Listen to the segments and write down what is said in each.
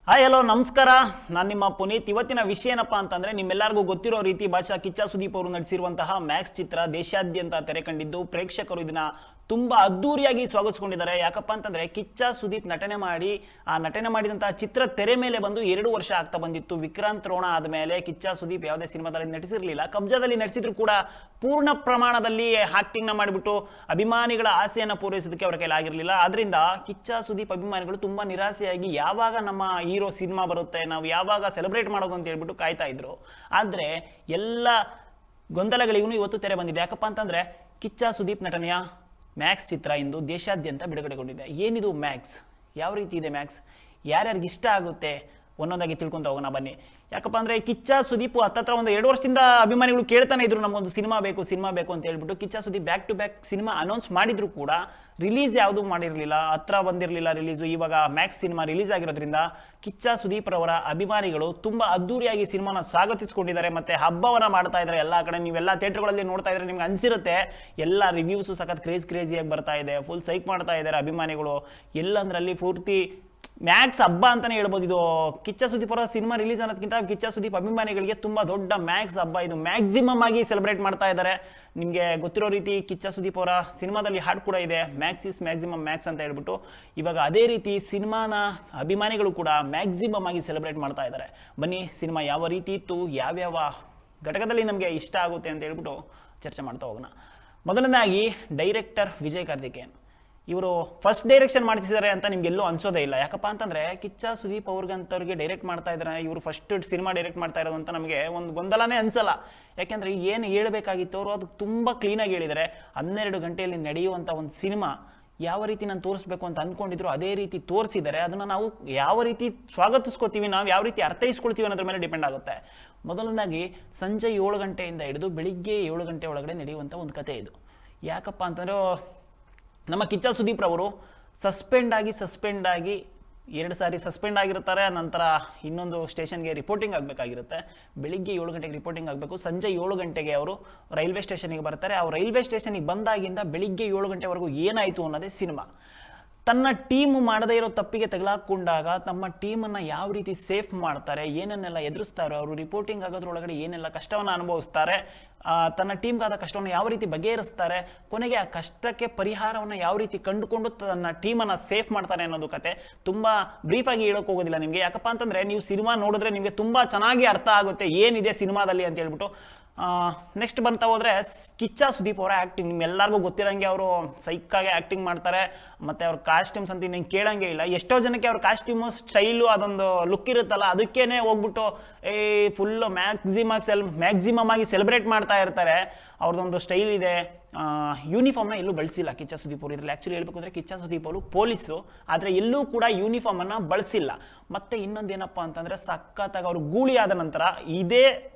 Hi hello ನಮಸ್ಕಾರ. ನಾನು ನಿಮ್ಮ ಪುನೀತ್. ಇವತ್ತಿನ ವಿಷಯ ಏನಪ್ಪಾ ಅಂತಂದ್ರೆ ನಿಮ್ಮೆಲ್ಲರಿಗೂ ಗೊತ್ತಿರೋ ರೀತಿ ಭಾಷಾ ಕಿಚ್ಚ ಸುದೀಪ್ ಅವರು ನಟಿಸಿರುವಂತಹ ಮ್ಯಾಕ್ಸ್ ಚಿತ್ರ ದೇಶಾದ್ಯಂತ ತೆರೆ ಕಂಡಿದ್ದು ಪ್ರೇಕ್ಷಕರು ಇದನ್ನ ತುಂಬಾ ಅದ್ದೂರಿಯಾಗಿ ಸ್ವಾಗತಿಸಿಕೊಂಡಿದ್ದಾರೆ. ಯಾಕಪ್ಪ ಅಂತಂದ್ರೆ ಕಿಚ್ಚ ಸುದೀಪ್ ನಟನೆ ಮಾಡಿದಂತಹ ಚಿತ್ರ ತೆರೆ ಮೇಲೆ ಬಂದು 2 ವರ್ಷ ಆಗ್ತಾ ಬಂದಿತ್ತು. ವಿಕ್ರಾಂತ್ ರೋಣ ಆದ್ಮೇಲೆ ಕಿಚ್ಚ ಸುದೀಪ್ ಯಾವುದೇ ಸಿನಿಮಾದಲ್ಲಿ ನಟಿಸಿರ್ಲಿಲ್ಲ. ಕಬ್ಜಾದಲ್ಲಿ ನಟಿಸಿದ್ರು ಕೂಡ ಪೂರ್ಣ ಪ್ರಮಾಣದಲ್ಲಿ ಆಕ್ಟಿಂಗ್ ನ ಮಾಡಿಬಿಟ್ಟು ಅಭಿಮಾನಿಗಳ ಆಸೆಯನ್ನ ಪೂರೈಸೋದಕ್ಕೆ ಅವರ ಕೈಲಾಗಿರ್ಲಿಲ್ಲ. ಆದ್ರಿಂದ ಕಿಚ್ಚ ಸುದೀಪ್ ಅಭಿಮಾನಿಗಳು ತುಂಬಾ ನಿರಾಸೆಯಾಗಿ ಯಾವಾಗ ನಮ್ಮ ಹೀರೋ ಸಿನಿಮಾ ಬರುತ್ತೆ, ನಾವು ಯಾವಾಗ ಸೆಲೆಬ್ರೇಟ್ ಮಾಡೋದು ಅಂತ ಹೇಳ್ಬಿಟ್ಟು ಕಾಯ್ತಾ ಇದ್ರು. ಆದ್ರೆ ಎಲ್ಲ ಗೊಂದಲಗಳಿಗೂ ಇವತ್ತು ತೆರೆ ಬಂದಿದೆ. ಯಾಕಪ್ಪ ಅಂತಂದ್ರೆ ಕಿಚ್ಚ ಸುದೀಪ್ ನಟನೆಯ ಮ್ಯಾಕ್ಸ್ ಚಿತ್ರ ಇಂದು ದೇಶಾದ್ಯಂತ ಬಿಡುಗಡೆಗೊಂಡಿದೆ. ಏನಿದು ಮ್ಯಾಕ್ಸ್, ಯಾವ ರೀತಿ ಇದೆ ಮ್ಯಾಕ್ಸ್, ಯಾರ್ಯಾರಿಗೆ ಇಷ್ಟ ಆಗುತ್ತೆ ಒಂದೊಂದಾಗಿ ತಿಳ್ಕೊಂತ ಹೋಗೋಣ ಬನ್ನಿ. ಯಾಕಪ್ಪ ಅಂದ್ರೆ ಕಿಚ್ಚ ಸುದೀಪ್ ಹತ್ತತ್ರ ಒಂದು 2 ವರ್ಷದಿಂದ ಅಭಿಮಾನಿಗಳು ಕೇಳ್ತಾನೆ ಇದ್ರು ನಮಗೊಂದು ಸಿನಿಮಾ ಬೇಕು ಅಂತ ಹೇಳ್ಬಿಟ್ಟು. Kichcha Sudeep back to back cinema announce ಮಾಡಿದ್ರು ಕೂಡ ರಿಲೀಸ್ ಯಾವುದು ಮಾಡಿರಲಿಲ್ಲ, ಹತ್ರ ಬಂದಿರಲಿಲ್ಲ ರಿಲೀಸು. ಇವಾಗ ಮ್ಯಾಕ್ಸ್ ಸಿನಿಮಾ ರಿಲೀಸ್ ಆಗಿರೋದ್ರಿಂದ ಕಿಚ್ಚ ಸುದೀಪ್ ರವರ ಅಭಿಮಾನಿಗಳು ತುಂಬಾ ಅದ್ದೂರಿಯಾಗಿ ಸಿನಿಮಾನ ಸ್ವಾಗತಿಸಿಕೊಂಡಿದ್ದಾರೆ, ಮತ್ತೆ ಹಬ್ಬವನ್ನ ಮಾಡ್ತಾ ಇದ್ದಾರೆ. ಎಲ್ಲ ಕಡೆ ನೀವೆಲ್ಲ ಥಿಯೇಟರ್ಗಳಲ್ಲಿ ನೋಡ್ತಾ ಇದ್ರೆ ನಿಮ್ಗೆ ಅನ್ಸಿರುತ್ತೆ ಎಲ್ಲ ರಿವ್ಯೂಸು ಸಖತ್ ಕ್ರೇಜಿಯಾಗಿ ಬರ್ತಾ ಇದೆ, ಫುಲ್ ಸೈಕ್ ಮಾಡ್ತಾ ಇದ್ದಾರೆ ಅಭಿಮಾನಿಗಳು. ಎಲ್ಲಂದ್ರಲ್ಲಿ ಪೂರ್ತಿ ಮ್ಯಾಕ್ಸ್ ಹಬ್ಬ ಅಂತಾನೆ ಹೇಳ್ಬೋದು. ಇದು ಕಿಚ್ಚ ಸುದೀಪ್ ಅವರ ಸಿನಿಮಾ ರಿಲೀಸ್ ಅನ್ನೋದಕ್ಕಿಂತ ಕಿಚ್ಚ ಸುದೀಪ್ ಅಭಿಮಾನಿಗಳಿಗೆ ತುಂಬಾ ದೊಡ್ಡ ಮ್ಯಾಕ್ಸ್ ಹಬ್ಬ. ಇದು ಮ್ಯಾಕ್ಸಿಮಮ್ ಆಗಿ ಸೆಲೆಬ್ರೇಟ್ ಮಾಡ್ತಾ ಇದ್ದಾರೆ. ನಿಮಗೆ ಗೊತ್ತಿರೋ ರೀತಿ ಕಿಚ್ಚ ಸುದೀಪ್ ಅವರ ಸಿನಿಮಾದಲ್ಲಿ ಹಾಡು ಕೂಡ ಇದೆ, ಮ್ಯಾಕ್ಸ್ ಇಸ್ ಮ್ಯಾಕ್ಸಿಮಮ್ ಮ್ಯಾಕ್ಸ್ ಅಂತ ಹೇಳ್ಬಿಟ್ಟು. ಇವಾಗ ಅದೇ ರೀತಿ ಸಿನಿಮಾನ ಅಭಿಮಾನಿಗಳು ಕೂಡ ಮ್ಯಾಕ್ಸಿಮಮ್ ಆಗಿ ಸೆಲೆಬ್ರೇಟ್ ಮಾಡ್ತಾ ಇದ್ದಾರೆ. ಬನ್ನಿ ಸಿನಿಮಾ ಯಾವ ರೀತಿ ಇತ್ತು, ಯಾವ್ಯಾವ ಘಟಕದಲ್ಲಿ ನಮಗೆ ಇಷ್ಟ ಆಗುತ್ತೆ ಅಂತ ಹೇಳ್ಬಿಟ್ಟು ಚರ್ಚೆ ಮಾಡ್ತಾ ಹೋಗೋಣ. ಮೊದಲನೇದಾಗಿ ಡೈರೆಕ್ಟರ್ ವಿಜಯ್ ಕಾರ್ತಿಕೇಯನ್. ಇವರು ಫಸ್ಟ್ ಡೈರೆಕ್ಷನ್ ಮಾಡ್ತಿದ್ದಾರೆ ಅಂತ ನಿಮ್ಗೆಲ್ಲೂ ಅನ್ಸೋದೇ ಇಲ್ಲ. ಯಾಕಪ್ಪ ಅಂತಂದ್ರೆ ಕಿಚ್ಚ ಸುದೀಪ್ ಅವ್ರಿಗೆ ಡೈರೆಕ್ಟ್ ಮಾಡ್ತಾ ಇದ್ದಾರೆ, ಇವರು ಫಸ್ಟ್ ಸಿನಿಮಾ ಡೈರೆಕ್ಟ್ ಮಾಡ್ತಾ ಇರೋದು ಅಂತ ನಮಗೆ ಒಂದು ಗೊಂದಲನೇ ಅನ್ಸಲ್ಲ. ಯಾಕೆಂದ್ರೆ ಏನು ಹೇಳ್ಬೇಕಾಗಿತ್ತು ಅವರು ಅದು ತುಂಬಾ ಕ್ಲೀನಾಗಿ ಹೇಳಿದ್ದಾರೆ. 12 ಗಂಟೆಯಲ್ಲಿ ನಡೆಯುವಂಥ ಒಂದು ಸಿನಿಮಾ ಯಾವ ರೀತಿ ನಾನು ತೋರಿಸ್ಬೇಕು ಅಂತ ಅಂದ್ಕೊಂಡಿದ್ರು ಅದೇ ರೀತಿ ತೋರಿಸಿದ್ದಾರೆ. ಅದನ್ನ ನಾವು ಯಾವ ರೀತಿ ಸ್ವಾಗತಿಸ್ಕೋತೀವಿ, ನಾವು ಯಾವ ರೀತಿ ಅರ್ಥೈಸ್ಕೊಳ್ತೀವಿ ಅನ್ನೋದ್ರ ಮೇಲೆ ಡಿಪೆಂಡ್ ಆಗುತ್ತೆ. ಮೊದಲನೇದಾಗಿ ಸಂಜೆ 7 ಗಂಟೆಯಿಂದ ಹಿಡಿದು ಬೆಳಿಗ್ಗೆ 7 ಗಂಟೆ ಒಳಗಡೆ ನಡೆಯುವಂಥ ಒಂದು ಕತೆ ಇದು. ಯಾಕಪ್ಪ ಅಂತಂದ್ರೆ ನಮ್ಮ ಕಿಚ್ಚ ಸುದೀಪ್ ರವರು ಸಸ್ಪೆಂಡ್ ಆಗಿ 2 ಸಾರಿ ಸಸ್ಪೆಂಡ್ ಆಗಿರ್ತಾರೆ. ನಂತರ ಇನ್ನೊಂದು ಸ್ಟೇಷನ್ಗೆ ರಿಪೋರ್ಟಿಂಗ್ ಆಗಬೇಕಾಗಿರುತ್ತೆ. ಬೆಳಿಗ್ಗೆ 7 ಗಂಟೆಗೆ ರಿಪೋರ್ಟಿಂಗ್ ಆಗಬೇಕು. ಸಂಜೆ 7 ಗಂಟೆಗೆ ಅವರು ರೈಲ್ವೆ ಸ್ಟೇಷನ್ಗೆ ಬರ್ತಾರೆ. ಅವ್ರು ರೈಲ್ವೆ ಸ್ಟೇಷನ್ಗೆ ಬಂದಾಗಿಂದ ಬೆಳಿಗ್ಗೆ 7 ಗಂಟೆವರೆಗೂ ಏನಾಯಿತು ಅನ್ನೋದೇ ಸಿನಿಮಾ. ತನ್ನ ಟೀಮು ಮಾಡದೇ ಇರೋ ತಪ್ಪಿಗೆ ತಗಲಾಕೊಂಡಾಗ ತಮ್ಮ ಟೀಮನ್ನು ಯಾವ ರೀತಿ ಸೇಫ್ ಮಾಡ್ತಾರೆ, ಏನನ್ನೆಲ್ಲ ಎದುರಿಸ್ತಾರೆ, ಅವರು ರಿಪೋರ್ಟಿಂಗ್ ಆಗೋದ್ರೊಳಗಡೆ ಏನೆಲ್ಲ ಕಷ್ಟವನ್ನು ಅನುಭವಿಸ್ತಾರೆ, ತನ್ನ ಟೀಮ್ಗಾದ ಕಷ್ಟವನ್ನು ಯಾವ ರೀತಿ ಬಗೆಹರಿಸ್ತಾರೆ, ಕೊನೆಗೆ ಆ ಕಷ್ಟಕ್ಕೆ ಪರಿಹಾರವನ್ನು ಯಾವ ರೀತಿ ಕಂಡುಕೊಂಡು ತನ್ನ ಟೀಮನ್ನು ಸೇಫ್ ಮಾಡ್ತಾರೆ ಅನ್ನೋದು ಕತೆ. ತುಂಬ ಬ್ರೀಫಾಗಿ ಹೇಳೋಕೆ ಹೋಗೋದಿಲ್ಲ ನಿಮಗೆ. ಯಾಕಪ್ಪ ಅಂತಂದರೆ ನೀವು ಸಿನಿಮಾ ನೋಡಿದ್ರೆ ನಿಮಗೆ ತುಂಬ ಚೆನ್ನಾಗಿ ಅರ್ಥ ಆಗುತ್ತೆ ಏನಿದೆ ಸಿನಿಮಾದಲ್ಲಿ ಅಂತ ಹೇಳ್ಬಿಟ್ಟು. ನೆಕ್ಸ್ಟ್ ಬಂತ ಹೋದ್ರೆ ಕಿಚ್ಚ ಸುದೀಪ್ ಅವರ ಆ್ಯಕ್ಟಿಂಗ್ ನಿಮ್ಗೆಲ್ಲರಿಗೂ ಗೊತ್ತಿರಂಗೆ ಅವರು ಸೈಕಾಗಿ ಆ್ಯಕ್ಟಿಂಗ್ ಮಾಡ್ತಾರೆ. ಮತ್ತು ಅವ್ರ ಕಾಸ್ಟ್ಯೂಮ್ಸ್ ಅಂತ ನಂಗೆ ಕೇಳಂಗೆ ಇಲ್ಲ. ಎಷ್ಟೋ ಜನಕ್ಕೆ ಅವ್ರ ಕಾಸ್ಟ್ಯೂಮು ಸ್ಟೈಲು ಅದೊಂದು ಲುಕ್ ಇರುತ್ತಲ್ಲ, ಅದಕ್ಕೇನೆ ಹೋಗ್ಬಿಟ್ಟು ಫುಲ್ಲು ಮ್ಯಾಕ್ಸಿಮಮ್ ಆಗಿ ಸೆಲೆಬ್ರೇಟ್ ಮಾಡ್ತಾ ಇರ್ತಾರೆ. ಅವ್ರದ್ದೊಂದು ಸ್ಟೈಲ್ ಇದೆ. ಯೂನಿಫಾರ್ಮ್ನ ಎಲ್ಲೂ ಬಳಸಿಲ್ಲ ಕಿಚ್ಚ ಸುದೀಪ್ ಅವರು. ಇದರಲ್ಲಿ ಆ್ಯಕ್ಚುಲಿ ಹೇಳ್ಬೇಕು ಅಂದರೆ ಕಿಚ್ಚ ಸುದೀಪ್ ಅವರು ಪೊಲೀಸು, ಆದರೆ ಎಲ್ಲೂ ಕೂಡ ಯೂನಿಫಾರ್ಮನ್ನು ಬಳಸಿಲ್ಲ. ಮತ್ತು ಇನ್ನೊಂದೇನಪ್ಪ ಅಂತಂದರೆ ಸಖತ್ತಾಗಿ ಅವರು ಗೂಳಿ ಆದ ನಂತರ ಇದೇ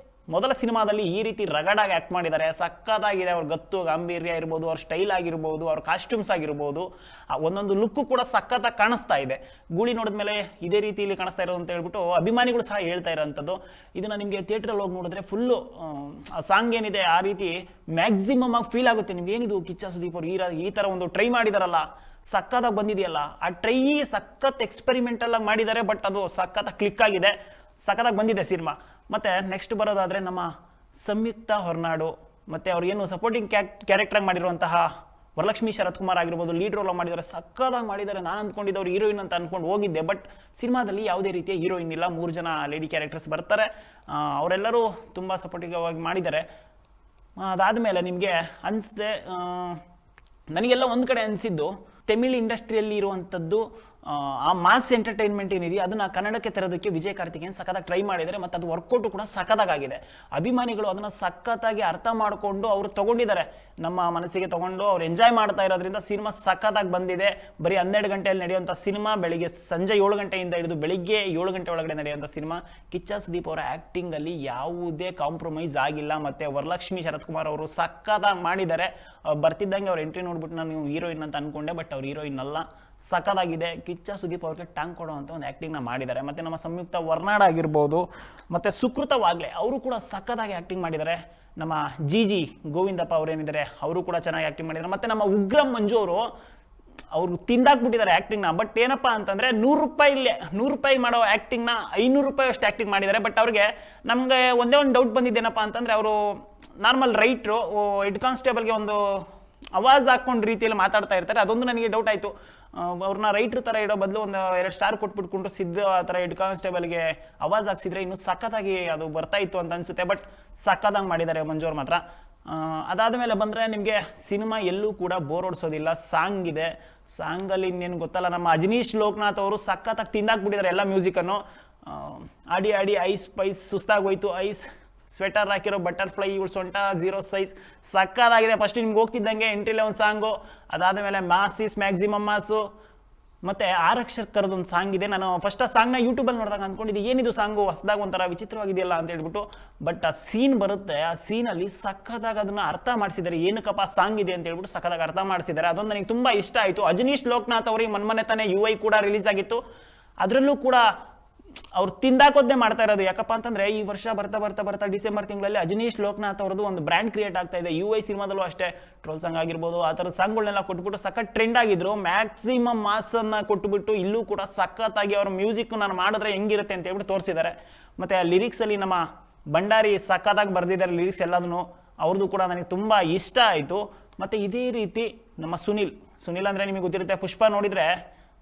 ಮೊದಲ ಸಿನಿಮಾದಲ್ಲಿ ಈ ರೀತಿ ರಗಡಾಗಿ ಆ್ಯಕ್ಟ್ ಮಾಡಿದ್ದಾರೆ. ಸಖತ್ತಾಗಿದೆ. ಅವ್ರ ಗತ್ತು ಗಾಂಭೀರ್ಯ ಇರ್ಬೋದು, ಅವ್ರ ಸ್ಟೈಲ್ ಆಗಿರ್ಬೋದು, ಅವ್ರ ಕಾಸ್ಟ್ಯೂಮ್ಸ್ ಆಗಿರ್ಬೋದು, ಒಂದೊಂದು ಲುಕ್ಕು ಕೂಡ ಸಖತ್ತಾಗಿ ಕಾಣಿಸ್ತಾ ಇದೆ. ಗೂಳಿ ನೋಡಿದ್ಮೇಲೆ ಇದೇ ರೀತಿಯಲ್ಲಿ ಕಾಣಿಸ್ತಾ ಇರೋದು ಅಂತ ಹೇಳ್ಬಿಟ್ಟು ಅಭಿಮಾನಿಗಳು ಸಹ ಹೇಳ್ತಾ ಇರೋಂಥದ್ದು. ಇದನ್ನು ನಿಮಗೆ ಥಿಯೇಟ್ರಲ್ಲಿ ಹೋಗಿ ನೋಡಿದ್ರೆ ಫುಲ್ಲು ಆ ಸಾಂಗ್ ಏನಿದೆ ಆ ರೀತಿ ಮ್ಯಾಕ್ಸಿಮಮ್ ಆಗಿ ಫೀಲ್ ಆಗುತ್ತೆ. ನಿಮ್ಗೇನಿದು ಕಿಚ್ಚ ಸುದೀಪ್ ಅವರು ಈ ಥರ ಒಂದು ಟ್ರೈ ಮಾಡಿದಾರಲ್ಲ, ಸಖತ್ತಾಗಿ ಬಂದಿದೆಯಲ್ಲ. ಆ ಟ್ರೈ ಸಖತ್ ಎಕ್ಸ್ಪೆರಿಮೆಂಟಲ್ ಆಗಿ ಮಾಡಿದ್ದಾರೆ, ಬಟ್ ಅದು ಸಖತ್ತಾಗಿ ಕ್ಲಿಕ್ ಆಗಿದೆ, ಸಖತ್ತಾಗಿ ಬಂದಿದೆ ಸಿನಿಮಾ. ಮತ್ತು ನೆಕ್ಸ್ಟ್ ಬರೋದಾದರೆ ನಮ್ಮ ಸಂಯುಕ್ತ ಹೊರನಾಡು, ಮತ್ತು ಅವ್ರು ಏನು ಸಪೋರ್ಟಿಂಗ್ ಕ್ಯಾರೆಕ್ಟರಾಗಿ ಮಾಡಿರುವಂತಹ ವರಲಕ್ಷ್ಮಿ ಶರತ್ ಕುಮಾರ್ ಆಗಿರ್ಬೋದು, ಲೀಡ್ ರೋಲ್ ಮಾಡಿದ್ದಾರೆ, ಸಖತ್ತಾಗಿ ಮಾಡಿದ್ದಾರೆ. ನಾನು ಅಂದ್ಕೊಂಡಿದ್ದವ್ರು ಹೀರೋಯಿನ್ ಅಂತ ಅಂದ್ಕೊಂಡು ಹೋಗಿದ್ದೆ, ಬಟ್ ಸಿನಿಮಾದಲ್ಲಿ ಯಾವುದೇ ರೀತಿಯ ಹೀರೋಯಿನ್ ಇಲ್ಲ. 3 ಜನ ಲೇಡಿ ಕ್ಯಾರೆಕ್ಟರ್ಸ್ ಬರ್ತಾರೆ. ಅವರೆಲ್ಲರೂ ತುಂಬ ಸಪೋರ್ಟಿವ್ ಆಗಿ ಮಾಡಿದ್ದಾರೆ. ಅದಾದಮೇಲೆ ನಿಮಗೆ ಅನಿಸಿದೆ, ನನಗೆಲ್ಲ ಒಂದು ಕಡೆ ಅನಿಸಿದ್ದು ತಮಿಳ್ ಇಂಡಸ್ಟ್ರಿಯಲ್ಲಿ ಇರುವಂಥದ್ದು ಆ ಮಾಸ್ ಎಂಟರ್ಟೈನ್ಮೆಂಟ್ ಏನಿದೆಯಾ ಅದನ್ನು ಕನ್ನಡಕ್ಕೆ ತರೋದಕ್ಕೆ ವಿಜಯ್ ಕಾರ್ತಿಕೇಯನ್ ಸಖತ್ತಾಗಿ ಟ್ರೈ ಮಾಡಿದ್ದಾರೆ. ಮತ್ತು ಅದು ವರ್ಕೌಟು ಕೂಡ ಸಖತ್ತಾಗಿದೆ. ಅಭಿಮಾನಿಗಳು ಅದನ್ನು ಸಖತ್ತಾಗಿ ಅರ್ಥ ಮಾಡಿಕೊಂಡು ಅವರು ತೊಗೊಂಡಿದ್ದಾರೆ, ನಮ್ಮ ಮನಸ್ಸಿಗೆ ತೊಗೊಂಡು ಅವ್ರು ಎಂಜಾಯ್ ಮಾಡ್ತಾ ಇರೋದ್ರಿಂದ ಸಿನಿಮಾ ಸಖತ್ತಾಗಿ ಬಂದಿದೆ. ಬರೀ 12 ಗಂಟೆಯಲ್ಲಿ ನಡೆಯುವಂಥ ಸಿನಿಮಾ, ಸಂಜೆ 7 ಗಂಟೆಯಿಂದ ಹಿಡಿದು ಬೆಳಿಗ್ಗೆ 7 ಗಂಟೆ ಒಳಗಡೆ ನಡೆಯುವಂಥ ಸಿನಿಮಾ. ಕಿಚ್ಚ ಸುದೀಪ್ ಅವರ ಆ್ಯಕ್ಟಿಂಗಲ್ಲಿ ಯಾವುದೇ ಕಾಂಪ್ರಮೈಸ್ ಆಗಿಲ್ಲ. ಮತ್ತು ವರಲಕ್ಷ್ಮಿ ಶರತ್ ಕುಮಾರ್ ಅವರು ಸಖತ್ತಾಗಿ ಮಾಡಿದ್ದಾರೆ. ಬರ್ತಿದ್ದಂಗೆ ಅವ್ರ ಎಂಟ್ರಿ ನೋಡ್ಬಿಟ್ಟು ನಾನು ಹೀರೋಯಿನ್ ಅಂತ ಅಂದ್ಕೊಂಡೆ, ಬಟ್ ಅವ್ರು ಹೀರೋಯಿನ್ ಅಲ್ಲ. ಸಖತ್ತಾಗಿದೆ. ಕಿಚ್ಚ ಸುದೀಪ್ ಅವ್ರಿಗೆ ಟಾಂಗ್ ಕೊಡುವಂಥ ಒಂದು ಆ್ಯಕ್ಟಿಂಗ್ನ ಮಾಡಿದ್ದಾರೆ. ಮತ್ತು ನಮ್ಮ ಸಂಯುಕ್ತ ವರ್ನಾಡ್ ಆಗಿರ್ಬೋದು, ಮತ್ತು ಸುಕೃತ ವಾಗ್ಲೆ ಅವರು ಕೂಡ ಸಖತ್ತಾಗಿ ಆ್ಯಕ್ಟಿಂಗ್ ಮಾಡಿದ್ದಾರೆ. ನಮ್ಮ ಜಿ ಗೋವಿಂದಪ್ಪ ಅವರೇನಿದ್ದಾರೆ ಅವರು ಕೂಡ ಚೆನ್ನಾಗಿ ಆ್ಯಕ್ಟಿಂಗ್ ಮಾಡಿದ್ದಾರೆ. ಮತ್ತು ನಮ್ಮ ಉಗ್ರಂ ಮಂಜು ಅವರು ಅವ್ರು ತಿಂದಾಕ್ಬಿಟ್ಟಿದ್ದಾರೆ ಆ್ಯಕ್ಟಿಂಗ್ನ. ಬಟ್ ಏನಪ್ಪ ಅಂತಂದರೆ 100 ರೂಪಾಯಿ ಮಾಡೋ ಆ್ಯಕ್ಟಿಂಗ್ನ 500 ರೂಪಾಯಿ ಅಷ್ಟು ಆ್ಯಕ್ಟಿಂಗ್ ಮಾಡಿದ್ದಾರೆ. ಬಟ್ ಅವ್ರಿಗೆ ನಮಗೆ ಒಂದೇ ಒಂದು ಡೌಟ್ ಬಂದಿದ್ದೇನಪ್ಪ ಅಂತಂದರೆ, ಅವರು ನಾರ್ಮಲ್ ರೈಟ್ರು ಹೆಡ್ ಕಾನ್ಸ್ಟೇಬಲ್ಗೆ ಒಂದು ಅವಾಜ್ ಹಾಕ್ಕೊಂಡು ರೀತಿಯಲ್ಲಿ ಮಾತಾಡ್ತಾ ಇರ್ತಾರೆ. ಅದೊಂದು ನನಗೆ ಡೌಟ್ ಆಯಿತು. ಅವ್ರನ್ನ ರೈಟ್ರ್ ಥರ ಇಡೋ ಬದಲು ಒಂದು 2 ಸ್ಟಾರ್ ಕೊಟ್ಬಿಟ್ಕೊಂಡು ಸಿದ್ಧ ಆ ಥರ ಹೆಡ್ ಕಾನ್ಸ್ಟೇಬಲ್ಗೆ ಅವಾಜ್ ಹಾಕ್ಸಿದ್ರೆ ಇನ್ನೂ ಸಖತ್ತಾಗಿ ಅದು ಬರ್ತಾ ಇತ್ತು ಅಂತ ಅನಿಸುತ್ತೆ. ಬಟ್ ಸಖತ್ತಾಗಿ ಮಾಡಿದ್ದಾರೆ ಮಂಜು ಅವ್ರು ಮಾತ್ರ. ಅದಾದಮೇಲೆ ಬಂದರೆ ನಿಮಗೆ ಸಿನಿಮಾ ಎಲ್ಲೂ ಕೂಡ ಬೋರ್ ಹೊಡ್ಸೋದಿಲ್ಲ. ಸಾಂಗ್ ಇದೆ, ಸಾಂಗಲ್ಲಿ ಇನ್ನೇನು ಗೊತ್ತಲ್ಲ, ನಮ್ಮ ಅಜನೀಶ್ ಲೋಕನಾಥ್ ಅವರು ಸಖತ್ತಾಗಿ ತಿಂದಾಕ್ಬಿಟ್ಟಿದ್ದಾರೆ ಎಲ್ಲ ಮ್ಯೂಸಿಕನ್ನು. ಆಡಿ ಆಡಿ ಐಸ್ ಪೈಸ್ ಸುಸ್ತಾಗೋಯ್ತು, ಐಸ್ ಸ್ವೆಟರ್ ಹಾಕಿರೋ ಬಟರ್ಫ್ಲೈ ಇವಳು ಸೊಂಟ 0 ಸೈಜ್ ಸಕ್ಕದಾಗಿದೆ. ಫಸ್ಟ್ ನಿಮ್ಗೆ ಹೋಗ್ತಿದ್ದಂಗೆ ಎಂಟ್ರಿಲೆ ಒಂದು ಸಾಂಗು, ಅದಾದಮೇಲೆ ಮಾಸ್ ಈಸ್ ಮ್ಯಾಕ್ಸಿಮಮ್ ಮಾಸು, ಮತ್ತು ಆರಕ್ಷಕರದೊಂದು ಸಾಂಗ್ ಇದೆ. ನಾನು ಫಸ್ಟ್ ಆ ಸಾಂಗ್ನ ಯೂಟ್ಯೂಬಲ್ಲಿ ನೋಡಿದಾಗ ಅಂದ್ಕೊಂಡಿದ್ದೆ ಏನಿದು ಸಾಂಗು ಹೊಸದಾಗ ಒಂಥರ ವಿಚಿತ್ರವಾಗಿದೆಯಲ್ಲ ಅಂತ ಹೇಳ್ಬಿಟ್ಟು. ಬಟ್ ಆ ಸೀನ್ ಬರುತ್ತೆ, ಆ ಸೀನಲ್ಲಿ ಸಕ್ಕದಾಗ ಅದನ್ನು ಅರ್ಥ ಮಾಡಿಸಿದ್ದಾರೆ, ಏನಕ್ಕಪ್ಪ ಸಾಂಗ್ ಇದೆ ಅಂತ ಹೇಳ್ಬಿಟ್ಟು ಸಕ್ಕದಾಗ ಅರ್ಥ ಮಾಡಿಸಿದ್ದಾರೆ. ಅದೊಂದು ನನಗೆ ತುಂಬ ಇಷ್ಟ ಆಯಿತು. ಅಜನೀಶ್ ಲೋಕನಾಥ್ ಅವ್ರಿಗೆ ಮೊನ್ನೆ ತಾನೇ UI ಕೂಡ ರಿಲೀಸ್ ಆಗಿತ್ತು. ಅದರಲ್ಲೂ ಕೂಡ ಅವ್ರು ತಿಂದಾಕೋದೇ ಮಾಡ್ತಾ ಇರೋದು. ಯಾಕಪ್ಪ ಅಂತಂದರೆ ಈ ವರ್ಷ ಬರ್ತಾ ಡಿಸೆಂಬರ್ ತಿಂಗಳಲ್ಲಿ ಅಜನೀಶ್ ಲೋಕನಾಥ್ ಅವ್ರದ್ದು ಒಂದು ಬ್ರ್ಯಾಂಡ್ ಕ್ರಿಯೇಟ್ ಆಗ್ತಾ ಇದೆ. UI ಸಿನಿಮಾದಲ್ಲೂ ಅಷ್ಟೇ ಟ್ರೋಲ್ ಸಾಂಗ್ ಆಗಿರ್ಬೋದು, ಆ ಥರದ ಸಾಂಗ್ಗಳನ್ನೆಲ್ಲ ಕೊಟ್ಬಿಟ್ಟು ಸಖತ್ ಟ್ರೆಂಡ್ ಆಗಿದ್ರು. ಮ್ಯಾಕ್ಸಿಮಮ್ ಮಾಸನ್ನು ಕೊಟ್ಟುಬಿಟ್ಟು ಇಲ್ಲೂ ಕೂಡ ಸಖತ್ತಾಗಿ ಅವ್ರ ಮ್ಯೂಸಿಕ್ ನಾನು ಮಾಡಿದ್ರೆ ಹೆಂಗಿರುತ್ತೆ ಅಂತ ಹೇಳ್ಬಿಟ್ಟು ತೋರಿಸಿದ್ದಾರೆ. ಮತ್ತು ಆ ಲಿರಿಕ್ಸಲ್ಲಿ ನಮ್ಮ ಭಂಡಾರಿ ಸಖತ್ತಾಗಿ ಬರೆದಿದ್ದಾರೆ ಲಿರಿಕ್ಸ್ ಎಲ್ಲದನ್ನು. ಅವ್ರದ್ದು ಕೂಡ ನನಗೆ ತುಂಬ ಇಷ್ಟ ಆಯಿತು. ಮತ್ತು ಇದೇ ರೀತಿ ನಮ್ಮ ಸುನಿಲ್ ಅಂದರೆ ನಿಮಗೆ ಗೊತ್ತಿರುತ್ತೆ, ಪುಷ್ಪ ನೋಡಿದರೆ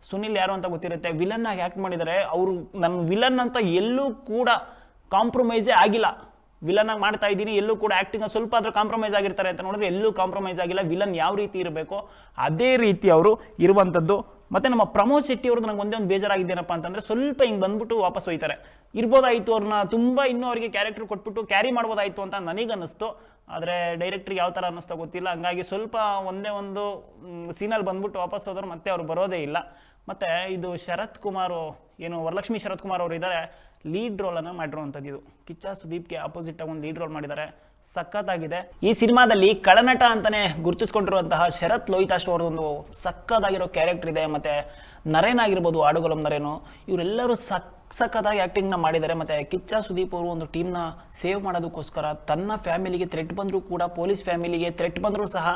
ಸುನಿಲ್ ಯಾರು ಅಂತ ಗೊತ್ತಿರುತ್ತೆ. ವಿಲನ್ ಆಗಿ ಆ್ಯಕ್ಟ್ ಮಾಡಿದ್ದಾರೆ ಅವರು. ನನ್ನ ವಿಲನ್ ಅಂತ ಎಲ್ಲೂ ಕೂಡ ಕಾಂಪ್ರಮೈಸೇ ಆಗಿಲ್ಲ. ವಿಲನ್ ಆಗಿ ಮಾಡ್ತಾ ಇದ್ದೀನಿ, ಎಲ್ಲೂ ಕೂಡ ಆ್ಯಕ್ಟಿಂಗ್ ಸ್ವಲ್ಪ ಆದರೂ ಕಾಂಪ್ರಮೈಸ್ ಆಗಿರ್ತಾರೆ ಅಂತ ನೋಡಿದ್ರೆ ಎಲ್ಲೂ ಕಾಂಪ್ರಮೈಸ್ ಆಗಿಲ್ಲ. ವಿಲನ್ ಯಾವ ರೀತಿ ಇರಬೇಕೋ ಅದೇ ರೀತಿ ಅವರು ಇರುವಂಥದ್ದು. ಮತ್ತು ನಮ್ಮ ಪ್ರಮೋದ್ ಶೆಟ್ಟಿ ಅವ್ರದ್ದು ನಂಗೆ ಒಂದೇ ಒಂದು ಬೇಜಾರಾಗಿದ್ದೇನಪ್ಪ ಅಂತಂದರೆ, ಸ್ವಲ್ಪ ಹಿಂಗೆ ಬಂದ್ಬಿಟ್ಟು ವಾಪಸ್ ಹೋಯ್ತಾರೆ. ಇರ್ಬೋದಾಯಿತು ಅವ್ರನ್ನ ತುಂಬ ಇನ್ನೂ ಅವರಿಗೆ ಕ್ಯಾರೆಕ್ಟರ್ ಕೊಟ್ಬಿಟ್ಟು ಕ್ಯಾರಿ ಮಾಡ್ಬೋದಾಯಿತು ಅಂತ ನನಗನ್ನಿಸ್ತು. ಆದರೆ ಡೈರೆಕ್ಟ್ರಿಗೆ ಯಾವ ಥರ ಅನ್ನಿಸ್ತೋ ಗೊತ್ತಿಲ್ಲ. ಹಂಗಾಗಿ ಸ್ವಲ್ಪ ಒಂದೇ ಒಂದು ಸೀನಲ್ಲಿ ಬಂದ್ಬಿಟ್ಟು ವಾಪಸ್ ಹೋದ್ರೆ ಮತ್ತೆ ಅವ್ರು ಬರೋದೇ ಇಲ್ಲ. ಮತ್ತು ಇದು ಶರತ್ ಕುಮಾರ್, ಏನು ವರಲಕ್ಷ್ಮಿ ಶರತ್ ಕುಮಾರ್ ಅವರು ಇದ್ದಾರೆ, ಲೀಡ್ ರೋಲನ್ನು ಮಾಡಿರುವಂಥದ್ದು. ಇದು ಕಿಚ್ಚ ಸುದೀಪ್ಗೆ ಆಪೋಸಿಟ್ ಆಗಿ ಒಂದು ಲೀಡ್ ರೋಲ್ ಮಾಡಿದ್ದಾರೆ, ಸಖತ್ತಾಗಿದೆ. ಈ ಸಿನಿಮಾದಲ್ಲಿ ಕಳನಟ ಅಂತಾನೆ ಗುರುತಿಸ್ಕೊಂಡಿರುವಂತಹ ಶರತ್ ಲೋಹಿತಾಶ್ ಅವರದೊಂದು ಸಖತ್ತಾಗಿರೋ ಕ್ಯಾರೆಕ್ಟರ್ ಇದೆ. ಮತ್ತು ನರೇನ್ ಆಗಿರ್ಬೋದು, ಆಡುಗೊಲಂ ನರೇನು, ಇವರೆಲ್ಲರೂ ಸಖತ್ತಾಗಿ ಆ್ಯಕ್ಟಿಂಗ್ನ ಮಾಡಿದ್ದಾರೆ. ಮತ್ತು ಕಿಚ್ಚ ಸುದೀಪ್ ಅವರು ಒಂದು ಟೀಮ್ನ ಸೇವ್ ಮಾಡೋದಕ್ಕೋಸ್ಕರ ತನ್ನ ಫ್ಯಾಮಿಲಿಗೆ ಥ್ರೆಟ್ ಬಂದರೂ ಕೂಡ, ಪೊಲೀಸ್ ಫ್ಯಾಮಿಲಿಗೆ ಥ್ರೆಟ್ ಬಂದರೂ ಸಹ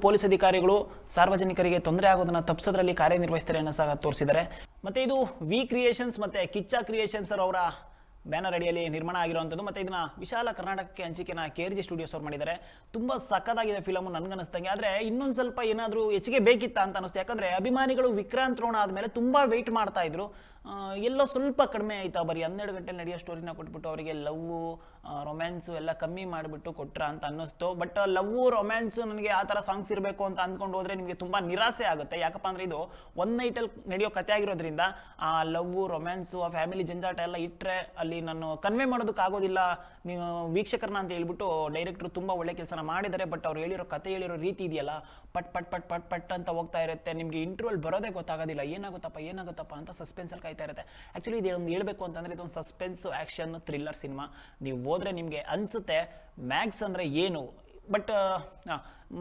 ಪೊಲೀಸ್ ಅಧಿಕಾರಿಗಳು ಸಾರ್ವಜನಿಕರಿಗೆ ತೊಂದರೆ ಆಗೋದನ್ನು ತಪ್ಪಿಸೋದ್ರಲ್ಲಿ ಕಾರ್ಯನಿರ್ವಹಿಸ್ತಾರೆ ಅನ್ನೋ ಸಹ ತೋರಿಸಿದ್ದಾರೆ. ಮತ್ತು ಇದು ವಿ ಕ್ರಿಯೇಷನ್ಸ್ ಮತ್ತು ಕಿಚ್ಚ ಕ್ರಿಯೇಷನ್ಸ್ ಅವರ ಬ್ಯಾನರ್ ಅಡಿಯಲ್ಲಿ ನಿರ್ಮಾಣ ಆಗಿರುವಂಥದ್ದು. ಮತ್ತು ಇದನ್ನು ವಿಶಾಲ ಕರ್ನಾಟಕಕ್ಕೆ ಹಂಚಿಕೆನ KRG ಸ್ಟುಡಿಯೋಸ್ ಅವ್ರು ಮಾಡಿದ್ದಾರೆ. ತುಂಬ ಸಕ್ಕತ್ತಾಗಿದೆ ಫಿಲಮು ನನಗನ್ನಿಸ್ದಂಗೆ. ಆದರೆ ಇನ್ನೊಂದು ಸ್ವಲ್ಪ ಏನಾದರೂ ಹೆಚ್ಚಿಗೆ ಬೇಕಿತ್ತಾ ಅಂತ ಅನ್ನಿಸ್ತು. ಯಾಕಂದರೆ ಅಭಿಮಾನಿಗಳು ವಿಕ್ರಾಂತ್ ರೋಣ ಆದಮೇಲೆ ತುಂಬ ವೆಯ್ಟ್ ಮಾಡ್ತಾ ಇದ್ರು. ಎಲ್ಲೋ ಸ್ವಲ್ಪ ಕಡಿಮೆ ಆಯಿತಾ, ಬರೀ 12 ಗಂಟೆಲಿ ನಡೆಯೋ ಸ್ಟೋರಿನ ಕೊಟ್ಬಿಟ್ಟು ಅವರಿಗೆ ಲವ್ವು ರೊಮ್ಯಾನ್ಸು ಎಲ್ಲ ಕಮ್ಮಿ ಮಾಡಿಬಿಟ್ಟು ಕೊಟ್ರ ಅಂತ ಅನ್ನಿಸ್ತು. ಬಟ್ ಲವ್ವು ರೊಮ್ಯಾನ್ಸು ನನಗೆ ಆ ಥರ ಸಾಂಗ್ಸ್ ಇರಬೇಕು ಅಂತ ಅಂದ್ಕೊಂಡು ಹೋದರೆ ನಿಮಗೆ ತುಂಬ ನಿರಾಸೆ ಆಗುತ್ತೆ. ಯಾಕಪ್ಪ ಅಂದರೆ ಇದು ಒನ್ ನೈಟಲ್ಲಿ ನಡೆಯೋ ಕಥೆ ಆಗಿರೋದ್ರಿಂದ ಆ ಲವ್ವು ರೊಮ್ಯಾನ್ಸು ಆ ಫ್ಯಾಮಿಲಿ ಜಂಜಾಟ ಎಲ್ಲ ಇಟ್ಟರೆ ಅಲ್ಲಿ ನಾನು ಕನ್ವೆ ಮಾಡೋದಕ್ಕಾಗೋದಿಲ್ಲ ನೀವು ವೀಕ್ಷಕರನ್ನ ಅಂತ ಹೇಳ್ಬಿಟ್ಟು ಡೈರೆಕ್ಟ್ರು ತುಂಬ ಒಳ್ಳೆ ಕೆಲಸನ ಮಾಡಿದ್ದಾರೆ. ಬಟ್ ಅವ್ರು ಹೇಳಿರೋ ರೀತಿ ಇದೆಯಲ್ಲ, ಪಟ್ ಪಟ್ ಪಟ್ ಪಟ್ ಪಟ್ ಅಂತ ಹೋಗ್ತಾ ಇರುತ್ತೆ. ನಿಮಗೆ ಇಂಟರ್ವಲ್ ಬರೋದೇ ಗೊತ್ತಾಗೋದಿಲ್ಲ, ಏನಾಗುತ್ತಪ್ಪ ಅಂತ ಸಸ್ಪೆನ್ಸಲ್ಲಿ ಕಾಯ್ತಾ ಇರುತ್ತೆ. ಆ್ಯಕ್ಚುಲಿ ಇದೊಂದು ಹೇಳಬೇಕು ಅಂತಂದರೆ ಇದೊಂದು ಸಸ್ಪೆನ್ಸು ಆ್ಯಕ್ಷನ್ ಥ್ರಿಲ್ಲರ್ ಸಿನಿಮಾ. ನೀವು ಹೋದರೆ ನಿಮಗೆ ಅನಿಸುತ್ತೆ ಮ್ಯಾಕ್ಸ್ ಅಂದರೆ ಏನು. ಬಟ್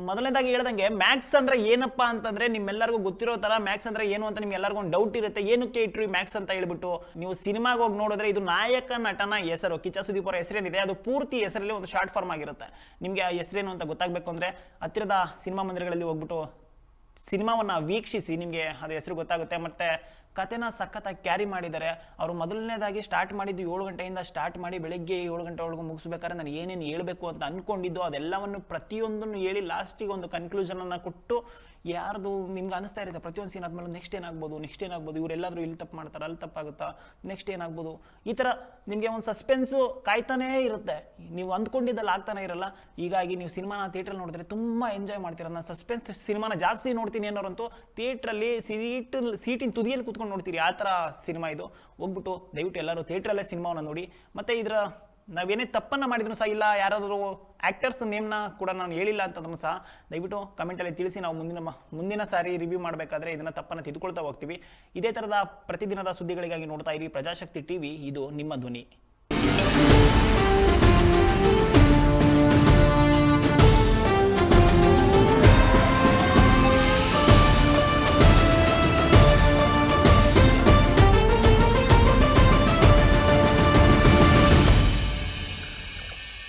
ಮೊದಲನೇದಾಗಿ ಹೇಳ್ದಂಗೆ ಮ್ಯಾಕ್ಸ್ ಅಂದರೆ ಏನಪ್ಪ ಅಂತಂದರೆ ನಿಮ್ಮೆಲ್ಲರಿಗೂ ಗೊತ್ತಿರೋ ಥರ ಮ್ಯಾಕ್ಸ್ ಅಂದರೆ ಏನು ಅಂತ ನಿಮ್ಗೆ ಎಲ್ಲರಿಗೂ ಒಂದು ಡೌಟ್ ಇರುತ್ತೆ. ಏನಕ್ಕೆ ಇಟ್ರು ಮ್ಯಾಕ್ಸ್ ಅಂತ ಹೇಳ್ಬಿಟ್ಟು. ನೀವು ಸಿನಿಮಾಗೆ ಹೋಗಿ ನೋಡಿದ್ರೆ ಇದು ನಾಯಕ ನಟನ ಹೆಸರು. ಕಿಚ್ಚ ಸುದೀಪ್ ಅವರ ಹೆಸರೇನಿದೆ ಅದು ಪೂರ್ತಿ ಹೆಸರಲ್ಲಿ ಒಂದು ಶಾರ್ಟ್ ಫಾರ್ಮ್ ಆಗಿರುತ್ತೆ. ನಿಮಗೆ ಆ ಹೆಸರೇನು ಅಂತ ಗೊತ್ತಾಗಬೇಕು ಅಂದರೆ ಹತ್ತಿರದ ಸಿನಿಮಾ ಮಂದಿರಗಳಲ್ಲಿ ಹೋಗ್ಬಿಟ್ಟು ಸಿನಿಮಾವನ್ನು ವೀಕ್ಷಿಸಿ ನಿಮಗೆ ಅದು ಹೆಸರು ಗೊತ್ತಾಗುತ್ತೆ. ಮತ್ತು ಕಥೆನ ಸಖತ್ತಾಗಿ ಕ್ಯಾರಿ ಮಾಡಿದ್ದಾರೆ ಅವರು. ಮೊದಲನೇದಾಗಿ ಸ್ಟಾರ್ಟ್ ಮಾಡಿದ್ದು 7 ಗಂಟೆಯಿಂದ ಸ್ಟಾರ್ಟ್ ಮಾಡಿ ಬೆಳಗ್ಗೆ 7 ಗಂಟೆವರೆಗೂ ಮುಗಿಸ್ಬೇಕಾದ್ರೆ ನಾನು ಏನೇನು ಹೇಳಬೇಕು ಅಂತ ಅಂದ್ಕೊಂಡಿದ್ದು ಅದೆಲ್ಲವನ್ನು ಪ್ರತಿಯೊಂದನ್ನು ಹೇಳಿ ಲಾಸ್ಟಿಗೆ ಒಂದು ಕನ್ಕ್ಲೂಷನನ್ನು ಕೊಟ್ಟು ಯಾರ್ದು ನಿಮ್ಗೆ ಅನಿಸ್ತಾ ಇರುತ್ತೆ ಪ್ರತಿಯೊಂದು ಸೀನ್ ಆದಮೇಲೆ ನೆಕ್ಸ್ಟ್ ಏನಾಗ್ಬೋದು, ಇವರೆಲ್ಲಾದರೂ ಇಲ್ಲಿ ತಪ್ಪು ಮಾಡ್ತಾರೆ, ಅಲ್ಲಿ ತಪ್ಪಾಗುತ್ತಾ, ನೆಕ್ಸ್ಟ್ ಏನಾಗ್ಬೋದು, ಈ ಥರ ನಿಮಗೆ ಒಂದು ಸಸ್ಪೆನ್ಸು ಕಾಯ್ತಾನೇ ಇರುತ್ತೆ. ನೀವು ಅಂದ್ಕೊಂಡಿದ್ದಲ್ಲಿ ಆಗ್ತಾನೆ ಇರಲ್ಲ. ಹೀಗಾಗಿ ನೀವು ಸಿನಿಮಾನ ಥಿಯೇಟ್ರಲ್ಲಿ ನೋಡಿದ್ರೆ ತುಂಬ ಎಂಜಾಯ್ ಮಾಡ್ತೀರ. ನಾನು ಸಸ್ಪೆನ್ಸ್ ಸಿನಿಮಾನ ಜಾಸ್ತಿ ನೋಡ್ತೀನಿ ಅನ್ನೋರಂತೂ ಥಿಯೇಟ್ರಲ್ಲಿ ಸೀಟಿನ ತುದಿಯಲ್ಲಿ ಕೂತ್ಕೊಂಡು ನೋಡ್ತೀರಿ. ಆ ಥರ ಸಿನಿಮಾ ಇದು. ಹೋಗ್ಬಿಟ್ಟು ದಯವಿಟ್ಟು ಎಲ್ಲರೂ ಥಿಯೇಟ್ರಲ್ಲೇ ಸಿನಿಮಾವನ್ನು ನೋಡಿ. ಮತ್ತು ಇದರ ನಾವೇನೇ ತಪ್ಪನ್ನು ಮಾಡಿದ್ರು ಸಹ, ಇಲ್ಲ ಯಾರಾದರೂ ಆ್ಯಕ್ಟರ್ಸ್ ನೇಮ್ನ ಕೂಡ ನಾನು ಹೇಳಿಲ್ಲ ಅಂತಂದ್ರೂ ಸಹ ದಯವಿಟ್ಟು ಕಮೆಂಟಲ್ಲಿ ತಿಳಿಸಿ. ನಾವು ಮುಂದಿನ ಸಾರಿ ರಿವ್ಯೂ ಮಾಡಬೇಕಾದ್ರೆ ಇದನ್ನು ತಪ್ಪನ್ನು ತಿದ್ದುಕೊಳ್ತಾ ಹೋಗ್ತೀವಿ. ಇದೇ ಥರದ ಪ್ರತಿದಿನದ ಸುದ್ದಿಗಳಿಗಾಗಿ ನೋಡ್ತಾ ಇರಿ ಪ್ರಜಾಶಕ್ತಿ TV. ಇದು ನಿಮ್ಮ ಧ್ವನಿ.